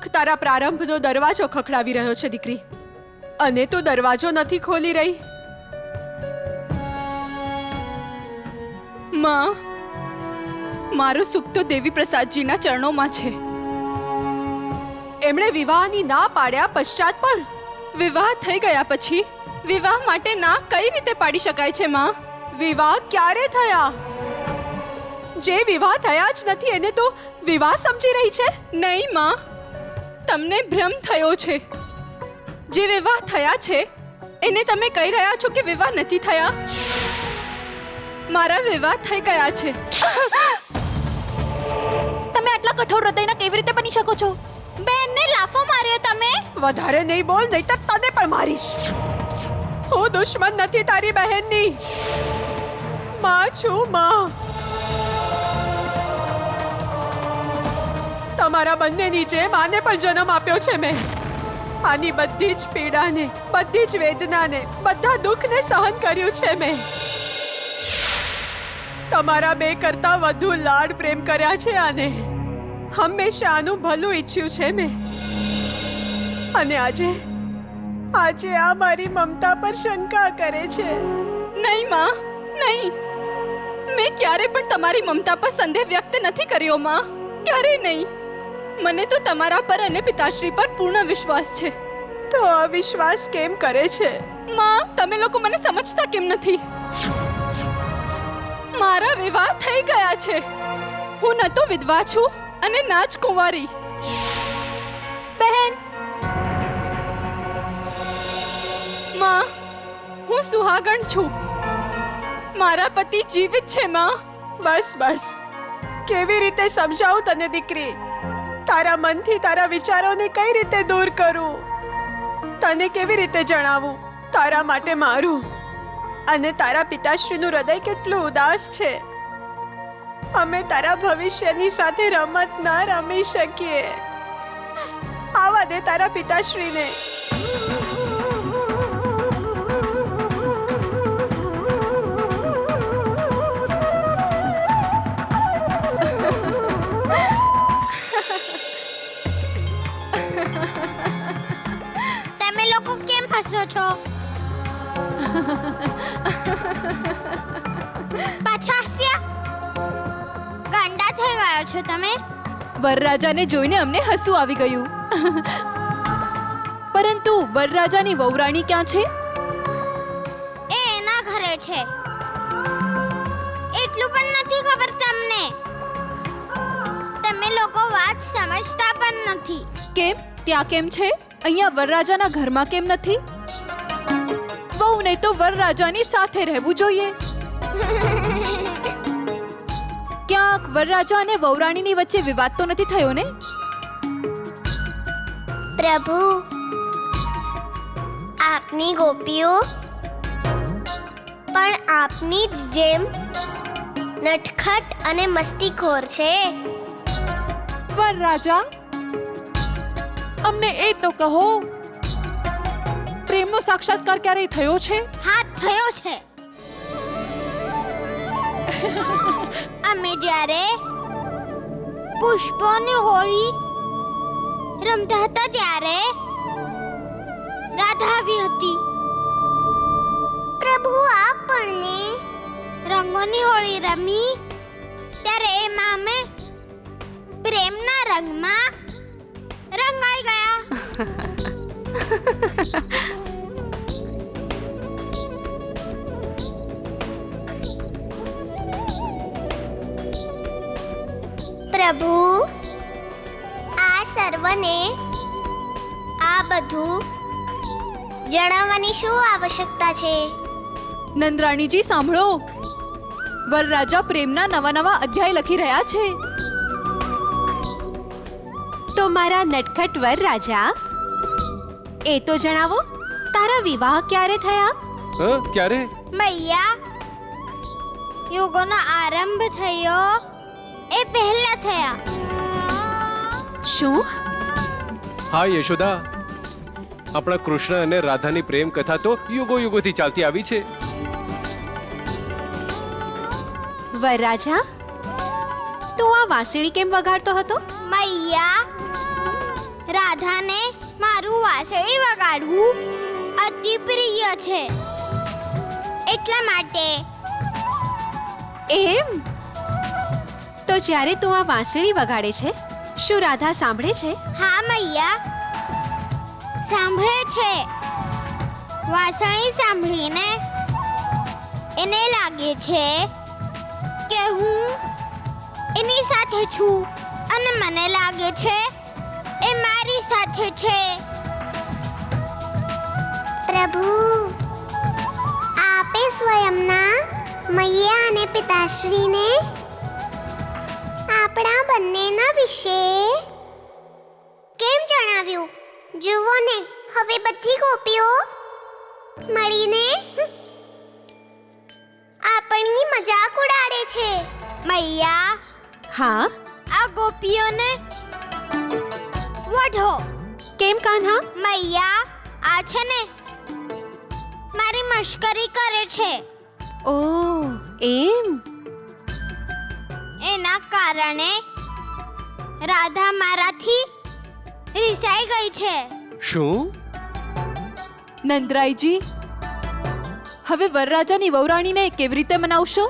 દુઃખ તારા પ્રારંભનો દરવાજો ખખડાવી રહ્યો છે દીકરી, અને તું દરવાજો નથી ખોલી રહી. માં, મારું સુખ તો દેવી પ્રસાદજીના ચરણોમાં છે. એમણે વિવાહની ના પાડ્યા પશ્ચાત પણ વિવાહ થઈ ગયા પછી વિવાહ માટે ના કઈ રીતે પાડી શકાય છે માં? વિવાહ ક્યારે થયા? જે વિવાહ થયા જ નથી એને તો વિવાહ સમજી રહી છે. નહીં માં, તમને ભ્રમ થયો છે. જે વિવાહ થયા છે એને તમે કહી રહ્યા છો કે વિવાહ નથી થયા. મારા વિવાહ થઈ ગયા છે. તમે આટલા કઠોર હૃદયના કેવી રીતે બની શકો છો? બેનને લાફો માર્યો તમે? વધારે નહીં બોલ, નહીં તો તને પણ મારીશ. હું દુશ્મન નથી તારી બહેનની, માં છું માં. તમારા બંનેની જેમ આને પણ જન્મ આપ્યો છે મેં. આની બધી જ પીડાને, બધી જ વેદનાને, બધા દુઃખને સહન કર્યું છે મેં. તમારા બે કરતા વધુ લાડ પ્રેમ કર્યા છે આને. હંમેશા આનું ભલું ઈચ્છ્યું છે મેં. અને આજે આ મારી મમતા પર શંકા કરે છે. નહીં માં, નહીં. મેં ક્યારે પણ તમારી મમતા પર સંદેહ વ્યક્ત નથી કર્યો માં, ક્યારેય નહીં. મને તો તમારા પર અને પિતાશ્રી પર પૂર્ણ વિશ્વાસ છે. તો અવિશ્વાસ કેમ કરે છે? માં, તમે લોકો મને સમજતા કેમ નથી? મારા વિવાહ થઈ ગયા છે. હું ન તો વિધવા છું અને ના જ કુંવારી. બહેન, માં, હું સુહાગણ છું. મારા પતિ જીવિત છે માં. બસ બસ, કેવી રીતે સમજાવું તને દીકરી? તારા મનથી તારા વિચારોને કઈ રીતે દૂર કરું? તને કેવી રીતે જણાવું તારા માટે મારું અને તારા પિતાશ્રીનું હૃદય કેટલું ઉદાસ છે? અમે તારા ભવિષ્યની સાથે રમત ના રમી શકીએ. આવા દે તારા પિતાશ્રીને. તમે લોકો કેમ હસો છો? પાછા હસ્યા? ગાંડા થઈ ગયા છો તમે? વરરાજાને જોઈને અમને હસવું આવી ગયું. પરંતુ વરરાજાની વહુરાણી ક્યાં છે? એ એના ઘરે છે. એટલું પણ નથી ખબર તમને. તમે લોકો વાત સમજતા પણ નથી. કેમ? ત્યાં કેમ છે? અહીંયા વરરાજાના ઘરમાં કેમ નથી? વહુને તો વરરાજાની સાથે રહેવું જોઈએ. ક્યાંક વરરાજા અને વહુરાણીની વચ્ચે વિવાદ તો નથી થયો ને? પ્રભુ, આપની ગોપીઓ પણ આપની જ જેમ નટખટ અને મસ્તીખોર છે. વરરાજા, અમને એ તો કહો, પ્રેમનો સાક્ષાત્કાર ક્યારેય થયો છે? હા, થયો છે. અમે જ્યારે પુષ્પોની હોળી રમતા હતા ત્યારે રાધા આવી હતી. પ્રભુ, આપણને રંગોની હોળી રમી ત્યારે એમાં અમે પ્રેમના રંગમાં રંગાઈ ગયા. પ્રભુ, આ સર્વને આ બધું જણાવવાની શું આવશ્યકતા છે? નંદરાણીજી સાંભળો, વરરાજા પ્રેમના નવા નવા અધ્યાય લખી રહ્યા છે. તો મારા નટખટ વરરાજા, એ તો જણાવો, તારા વિવાહ ક્યારે થયા? ક્યારે? મૈયા, યુગોનો આરંભ થયો એ પહેલા થયા. શું? હા યશોદા, આપણા કૃષ્ણ અને રાધાની પ્રેમ કથા તો યુગો યુગોથી ચાલતી આવી છે. વરરાજા, તું આ વાંસળી કેમ વગાડતો હતો? મૈયા, રાધાને મારું વાંસળી વગાડવું અતિ પ્રિય છે, એટલા માટે. એમ તો જ્યારે તું આ વાંસળી વગાડે છે, શું રાધા સાંભળે છે? હા મૈયા, સાંભળે છે. વાંસળી સાંભળીને એને લાગે છે કે હું એની સાથે છું, અને મને લાગે છે એ મારી સાથે છે. પ્રભુ, આપે સ્વયંના મૈયા અને પિતાશ્રીને આપણા બંનેના વિશે કેમ જણાવ્યું? જુઓ ને, હવે બધી ગોપીઓ મળીને આપણી મજાક ઉડાડે છે. મૈયા, હા, આ ગોપીઓને વઢો. કેમ કાન્હા? મૈયા, આ છે ને મારી મશ્કરી કરે છે. ઓ એમ. એના કારણે રાધા મારાથી રિસાઈ ગઈ છે. શું? નંદરાયજી, હવે વરરાજાની વહુરાણીને કેવી રીતે મનાવશો?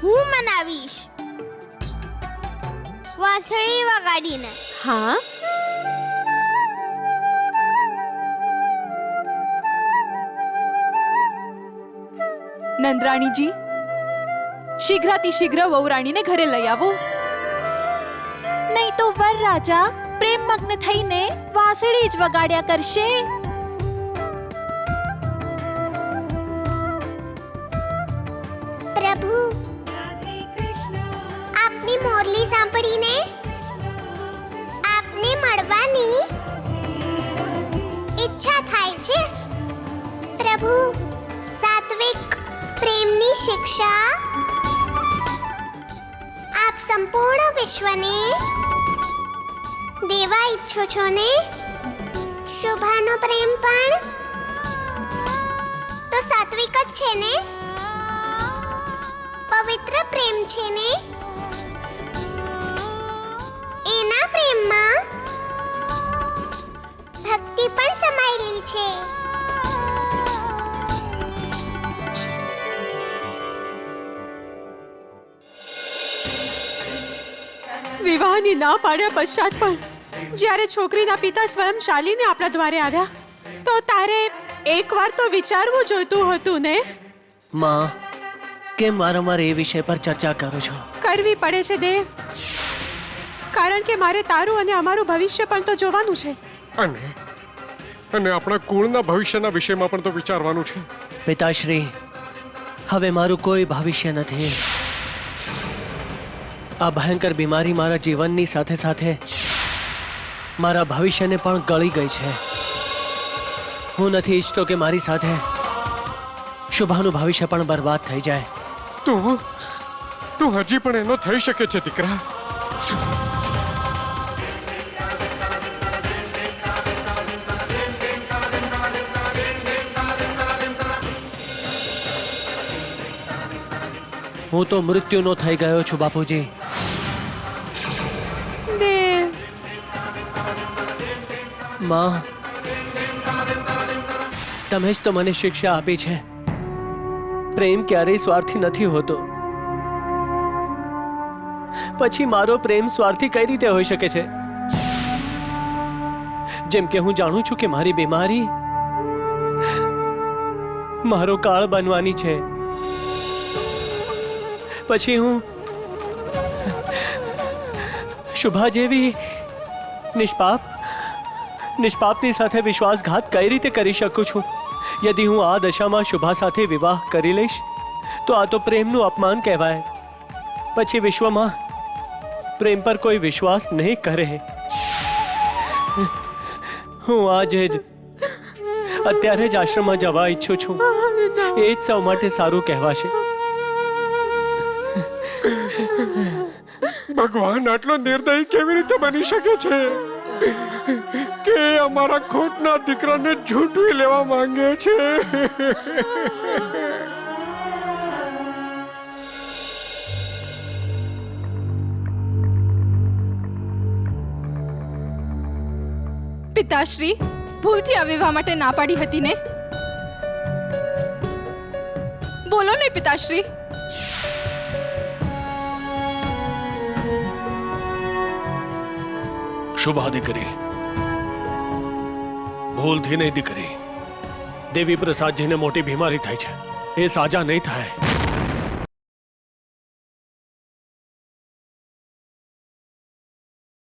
હું મનાવીશ, વાંસળી વગાડીને. હા, નંદરાણીજી, શીઘ્રાતિશીઘ્ર વહુરાણીને ઘરે લઈ આવો, નહીં તો વરરાજા પ્રેમમગ્ન થઈને વાંસળી જ વગાડ્યા કરશે. પ્રભુ, આપની મોરલી સાંભળીને આપને મળવાની ઈચ્છા થાય છે. પ્રભુ, સાત્વિક પ્રેમની શિક્ષા આપ સંપૂર્ણ વિશ્વને દેવા ઈચ્છો છો ને? શુભાનો પ્રેમ પણ તો સાત્વિક જ છે ને? પવિત્ર પ્રેમ છે ને? એના પ્રેમમાં ભક્તિ પણ સમાયેલી છે. વિવાહની ના પાડ્યા પશ્ચાત પણ જ્યારે છોકરીના પિતા સ્વયં ચાલીને આપણા દ્વારે આવ્યા, તો તારે એકવાર તો વિચારવું જોઈતું હતું ને? માં, કેમ વારંવાર એ વિષય પર ચર્ચા કરો છો? કરવી પડે છે દેવ, કારણ કે મારે તારું અને અમારું ભવિષ્ય પણ તો જોવાનું છે. અને આપણા કુળના ભવિષ્યના વિષયમાં પણ તો વિચારવાનું છે. પિતાશ્રી, હવે મારું કોઈ ભવિષ્ય નથી. આ ભયંકર બીમારી મારા જીવનની સાથે સાથે મારા ભવિષ્યને પણ ગળી ગઈ છે. હું નથી ઈચ્છતો કે મારી સાથે શુભાનું ભવિષ્ય પણ બરબાદ થઈ જાય. તું હજી પણ એનો થઈ શકે છે દીકરા. હું તો મૃત્યુનો થઈ ગયો છું બાપુજી. દેવ, માં, તમે જ તો મને શિક્ષા આપી છે. પ્રેમ ક્યારેય સ્વાર્થી નથી હોતો. પછી મારો પ્રેમ સ્વાર્થી કઈ રીતે હોઈ શકે છે? જેમ કે હું જાણું છું કે મારી બીમારી મારો કાળ બનવાની છે, પછી હું શુભા જેવી નિષ્પાપની સાથે વિશ્વાસઘાત કઈ રીતે કરી શકું છું? યદિ હું આ દશામાં શુભા સાથે વિવાહ કરી લઈશ તો આ તો પ્રેમનું અપમાન કહેવાય. પછી વિશ્વમાં પ્રેમ પર કોઈ વિશ્વાસ નહીં કરે. હું આજે જ અત્યારે જ આશ્રમમાં જવા ઈચ્છું છું. એ જ સૌ માટે સારું કહેવાશે. ભગવાન આટલો નિર્દયી કેવી રીતે બની શકે છે કે અમારા ખોટના દીકરાને ઝૂંટવી લેવા માંગે છે? પિતાશ્રી ભૂલથી આ વિવાહ માટે ના પાડી હતી ને? બોલો ને પિતાશ્રી. શુભા દીકરી, ભૂલથી નહીં દીકરી. દેવી પ્રસાદજીને મોટી બીમારી થઈ છે, એ સાજા નહીં થાય.